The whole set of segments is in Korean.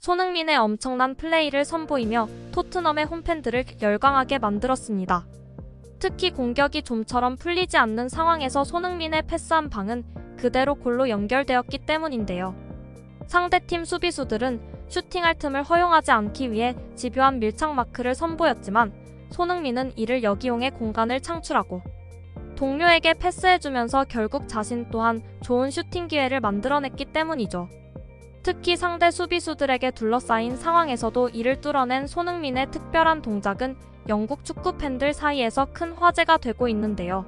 손흥민의 엄청난 플레이를 선보이며 토트넘의 홈팬들을 열광하게 만들었습니다. 특히 공격이 좀처럼 풀리지 않는 상황에서 손흥민의 패스한 방은 그대로 골로 연결되었기 때문인데요. 상대팀 수비수들은 슈팅할 틈을 허용하지 않기 위해 집요한 밀착 마크를 선보였지만 손흥민은 이를 역이용해 공간을 창출하고 동료에게 패스해주면서 결국 자신 또한 좋은 슈팅 기회를 만들어냈기 때문이죠. 특히 상대 수비수들에게 둘러싸인 상황에서도 이를 뚫어낸 손흥민의 특별한 동작은 영국 축구 팬들 사이에서 큰 화제가 되고 있는데요.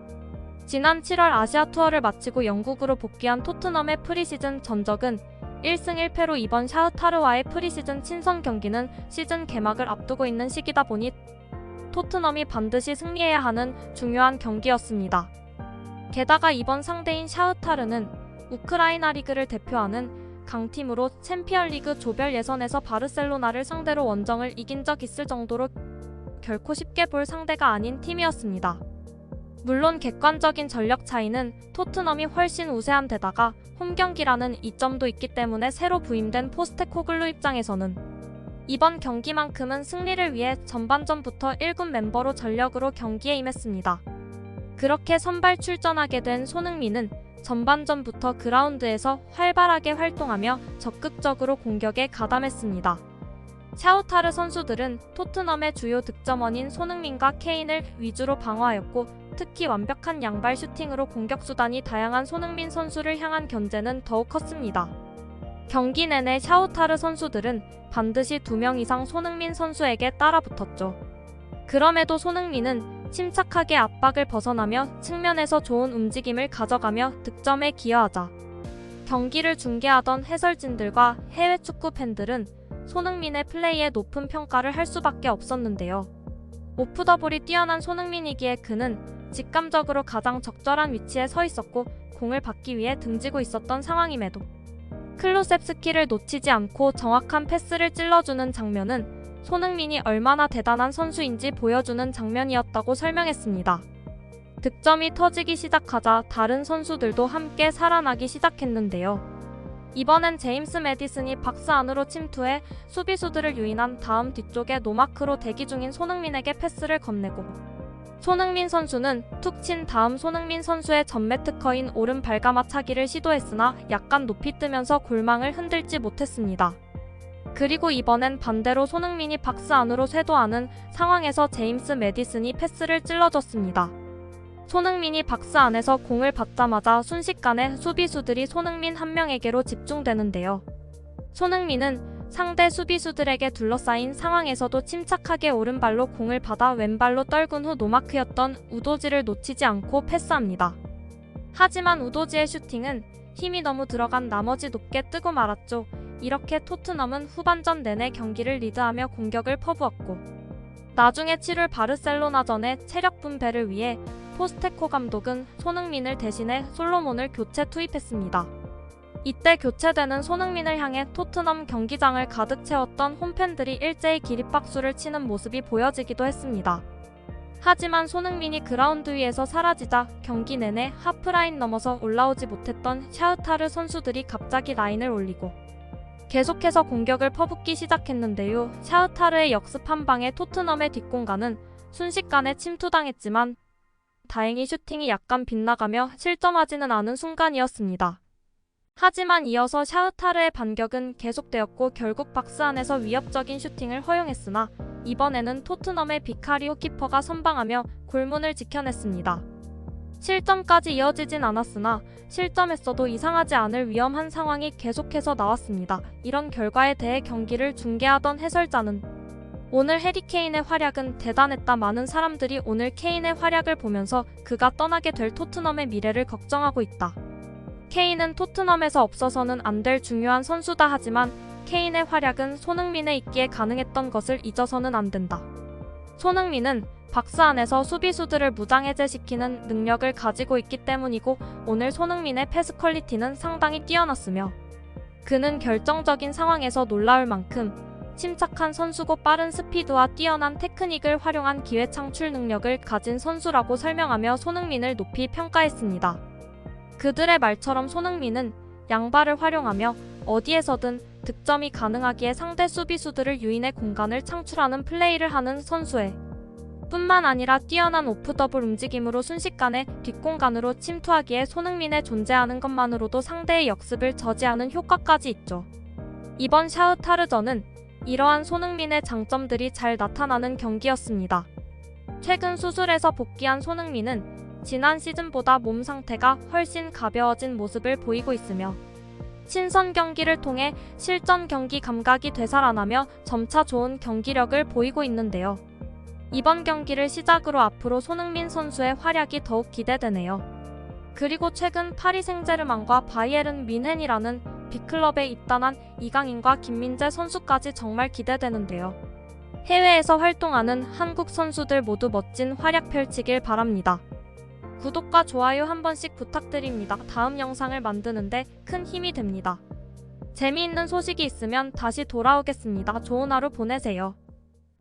지난 7월 아시아 투어를 마치고 영국으로 복귀한 토트넘의 프리시즌 전적은 1승 1패로 이번 샤흐타르와의 프리시즌 친선 경기는 시즌 개막을 앞두고 있는 시기다 보니 토트넘이 반드시 승리해야 하는 중요한 경기였습니다. 게다가 이번 상대인 샤흐타르는 우크라이나 리그를 대표하는 강팀으로 챔피언리그 조별 예선에서 바르셀로나를 상대로 원정을 이긴 적 있을 정도로 결코 쉽게 볼 상대가 아닌 팀이었습니다. 물론 객관적인 전력 차이는 토트넘이 훨씬 우세한 데다가 홈경기라는 이점도 있기 때문에 새로 부임된 포스테코글루 입장에서는 이번 경기만큼은 승리를 위해 전반전부터 1군 멤버로 전력으로 경기에 임했습니다. 그렇게 선발 출전하게 된 손흥민은 전반전부터 그라운드에서 활발하게 활동하며 적극적으로 공격에 가담했습니다. 샤흐타르 선수들은 토트넘의 주요 득점원인 손흥민과 케인을 위주로 방어하였고 특히 완벽한 양발 슈팅으로 공격 수단이 다양한 손흥민 선수를 향한 견제는 더욱 컸습니다. 경기 내내 샤흐타르 선수들은 반드시 2명 이상 손흥민 선수에게 따라붙었죠. 그럼에도 손흥민은 침착하게 압박을 벗어나며 측면에서 좋은 움직임을 가져가며 득점에 기여하자 경기를 중계하던 해설진들과 해외 축구 팬들은 손흥민의 플레이에 높은 평가를 할 수밖에 없었는데요. 오프더볼이 뛰어난 손흥민이기에 그는 직감적으로 가장 적절한 위치에 서 있었고 공을 받기 위해 등지고 있었던 상황임에도 클루셉스키를 놓치지 않고 정확한 패스를 찔러주는 장면은 손흥민이 얼마나 대단한 선수인지 보여주는 장면이었다고 설명했습니다. 득점이 터지기 시작하자 다른 선수들도 함께 살아나기 시작했는데요. 이번엔 제임스 매디슨이 박스 안으로 침투해 수비수들을 유인한 다음 뒤쪽에 노마크로 대기 중인 손흥민에게 패스를 건네고 손흥민 선수는 툭 친 다음 손흥민 선수의 전매 특허인 오른 발가마차기를 시도했으나 약간 높이 뜨면서 골망을 흔들지 못했습니다. 그리고 이번엔 반대로 손흥민이 박스 안으로 쇄도하는 상황에서 제임스 매디슨이 패스를 찔러줬습니다. 손흥민이 박스 안에서 공을 받자마자 순식간에 수비수들이 손흥민 한 명에게로 집중되는데요. 손흥민은 상대 수비수들에게 둘러싸인 상황에서도 침착하게 오른발로 공을 받아 왼발로 떨군 후 노마크였던 우도지를 놓치지 않고 패스합니다. 하지만 우도지의 슈팅은 힘이 너무 들어간 나머지 높게 뜨고 말았죠. 이렇게 토트넘은 후반전 내내 경기를 리드하며 공격을 퍼부었고 나중에 치룰 바르셀로나전의 체력 분배를 위해 포스테코 감독은 손흥민을 대신해 솔로몬을 교체 투입했습니다. 이때 교체되는 손흥민을 향해 토트넘 경기장을 가득 채웠던 홈팬들이 일제히 기립박수를 치는 모습이 보여지기도 했습니다. 하지만 손흥민이 그라운드 위에서 사라지자 경기 내내 하프라인 넘어서 올라오지 못했던 샤흐타르 선수들이 갑자기 라인을 올리고 계속해서 공격을 퍼붓기 시작했는데요. 샤흐타르의 역습 한 방에 토트넘의 뒷공간은 순식간에 침투당했지만 다행히 슈팅이 약간 빗나가며 실점하지는 않은 순간이었습니다. 하지만 이어서 샤흐타르의 반격은 계속되었고 결국 박스 안에서 위협적인 슈팅을 허용했으나 이번에는 토트넘의 비카리오 키퍼가 선방하며 골문을 지켜냈습니다. 실점까지 이어지진 않았으나 실점했어도 이상하지 않을 위험한 상황이 계속해서 나왔습니다. 이런 결과에 대해 경기를 중계하던 해설자는 오늘 해리 케인의 활약은 대단했다. 많은 사람들이 오늘 케인의 활약을 보면서 그가 떠나게 될 토트넘의 미래를 걱정하고 있다. 케인은 토트넘에서 없어서는 안 될 중요한 선수다. 하지만 케인의 활약은 손흥민에 있기에 가능했던 것을 잊어서는 안 된다. 손흥민은 박스 안에서 수비수들을 무장해제시키는 능력을 가지고 있기 때문이고 오늘 손흥민의 패스 퀄리티는 상당히 뛰어났으며 그는 결정적인 상황에서 놀라울 만큼 침착한 선수고 빠른 스피드와 뛰어난 테크닉을 활용한 기회 창출 능력을 가진 선수라고 설명하며 손흥민을 높이 평가했습니다. 그들의 말처럼 손흥민은 양발을 활용하며 어디에서든 득점이 가능하기에 상대 수비수들을 유인해 공간을 창출하는 플레이를 하는 선수에 뿐만 아니라 뛰어난 오프더블 움직임으로 순식간에 뒷공간으로 침투하기에 손흥민의 존재하는 것만으로도 상대의 역습을 저지하는 효과까지 있죠. 이번 샤흐타르전은 이러한 손흥민의 장점들이 잘 나타나는 경기였습니다. 최근 수술에서 복귀한 손흥민은 지난 시즌보다 몸 상태가 훨씬 가벼워진 모습을 보이고 있으며 친선 경기를 통해 실전 경기 감각이 되살아나며 점차 좋은 경기력을 보이고 있는데요. 이번 경기를 시작으로 앞으로 손흥민 선수의 활약이 더욱 기대되네요. 그리고 최근 파리 생제르맹과 바이에른 뮌헨이라는 빅클럽에 입단한 이강인과 김민재 선수까지 정말 기대되는데요. 해외에서 활동하는 한국 선수들 모두 멋진 활약 펼치길 바랍니다. 구독과 좋아요 한 번씩 부탁드립니다. 다음 영상을 만드는데 큰 힘이 됩니다. 재미있는 소식이 있으면 다시 돌아오겠습니다. 좋은 하루 보내세요.